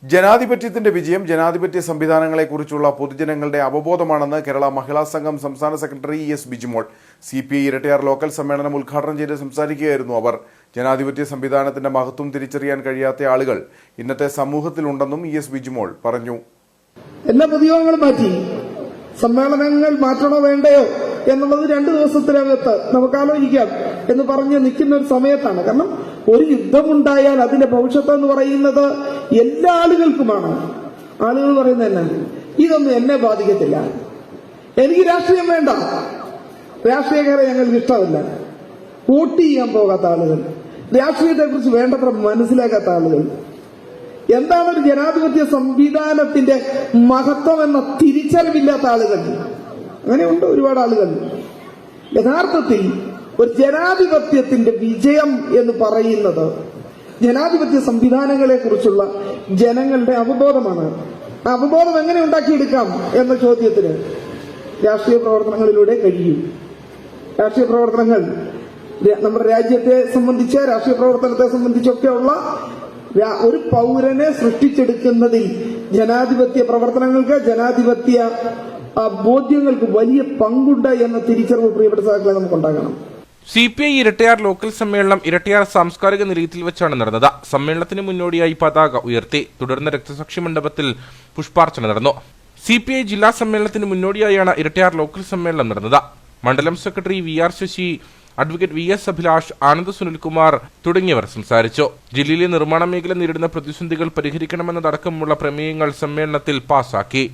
ജനാധിപത്യത്തിന്റെ വിജയം ജനാധിപത്യ സംവിധാനങ്ങളെക്കുറിച്ചുള്ള പൊതുജനങ്ങളുടെ അവബോധമാണെന്ന് കേരള മഹിളാ സംഘം സംസ്ഥാന secretary S Bijimol. CPI Irattayar local സമ്മേളനം ഉദ്ഘാടനം ചെയ്ത് സംസാരിക്കുകയായിരുന്നു അവർ. ജനാധിപത്യ സംവിധാനത്തിന്റെ മഹത്വം തിരിച്ചറിയാൻ കഴിയാത്ത ആളുകൾ ഇന്നത്തെ സമൂഹത്തിലുണ്ടെന്നും എസ് ബിജിമോൾ പറഞ്ഞു. എല്ലാ പൊതുയോഗങ്ങളും മാറ്റി, സമ്മേളനങ്ങൾ മാറ്റണോ വേണ്ടയോ എന്നുള്ളത് 2 ദിവസത്തിനകത്ത് നമുക്ക് ആലോചിക്കാം എന്ന് പറഞ്ഞ് നിൽക്കുന്ന ഒരു സമയത്താണ്. കാരണം ഒരു യുദ്ധമുണ്ടായാൽ അതിന്റെ ഭവിഷ്യത്ത് എന്ന് പറയുന്നത് എല്ലാ ആളുകൾക്കുമാണ്. ആളുകൾ പറയുന്നത് തന്നെ ഇതൊന്നും എന്നെ ബാധിക്കത്തില്ല, എനിക്ക് രാഷ്ട്രീയം വേണ്ട, രാഷ്ട്രീയക്കാരെ ഞങ്ങൾക്ക് ഇഷ്ടമല്ല, വോട്ട് ചെയ്യാൻ പോകാത്ത ആളുകൾ, രാഷ്ട്രീയത്തെക്കുറിച്ച് വേണ്ടത്ര മനസ്സിലാക്കാത്ത ആളുകൾ, എന്താണ് ഒരു ജനാധിപത്യ സംവിധാനത്തിന്റെ മഹത്വം എന്ന തിരിച്ചറിവില്ലാത്ത ആളുകൾ, അങ്ങനെയുണ്ട് ഒരുപാട് ആളുകൾ. യഥാർത്ഥത്തിൽ ഒരു ജനാധിപത്യത്തിന്റെ വിജയം എന്ന് പറയുന്നത് ജനാധിപത്യ സംവിധാനങ്ങളെ കുറിച്ചുള്ള ജനങ്ങളുടെ അവബോധമാണ്. ആ അവബോധം എങ്ങനെ ഉണ്ടാക്കിയെടുക്കാം എന്ന ചോദ്യത്തിന് രാഷ്ട്രീയ പ്രവർത്തനങ്ങളിലൂടെ കഴിയും. രാഷ്ട്രീയ പ്രവർത്തനങ്ങൾ നമ്മുടെ രാജ്യത്തെ സംബന്ധിച്ച്, രാഷ്ട്രീയ പ്രവർത്തനത്തെ സംബന്ധിച്ചൊക്കെയുള്ള ഒരു പൗരനെ സൃഷ്ടിച്ചെടുക്കുന്നതിൽ ജനാധിപത്യ പ്രവർത്തനങ്ങൾക്ക്, ജനാധിപത്യ ബോധ്യങ്ങൾക്ക് വലിയ പങ്കുണ്ട് എന്ന തിരിച്ചറിവ് പ്രിയപ്പെട്ട സഹകളെ നമുക്കുണ്ടാകണം. CPI ഇരട്ടയാർ ലോക്കൽ സമ്മേളനം ഇരട്ടയാർ സാംസ്കാരിക നിലയത്തിൽ വെച്ചാണ് നടന്നത്. സമ്മേളനത്തിന് മുന്നോടിയായി പതാക ഉയർത്തി. തുടർന്ന് രക്തസാക്ഷി മണ്ഡപത്തിൽ പുഷ്പാർച്ചന നടന്നു. CPI ജില്ലാ സമ്മേളനത്തിന് മുന്നോടിയായാണ് ഇരട്ടയാർ ലോക്കൽ സമ്മേളനം നടന്നത്. മണ്ഡലം secretary VR Sasi, advocate VS Abhilash, Anand Sunilkumar തുടങ്ങിയവർ സംസാരിച്ചു. ജില്ലയിലെ നിർമ്മാണ മേഖല നേരിടുന്ന പ്രതിസന്ധികൾ പരിഹരിക്കണമെന്നതടക്കമുള്ള പ്രമേയങ്ങൾ സമ്മേളനത്തിൽ പാസാക്കി.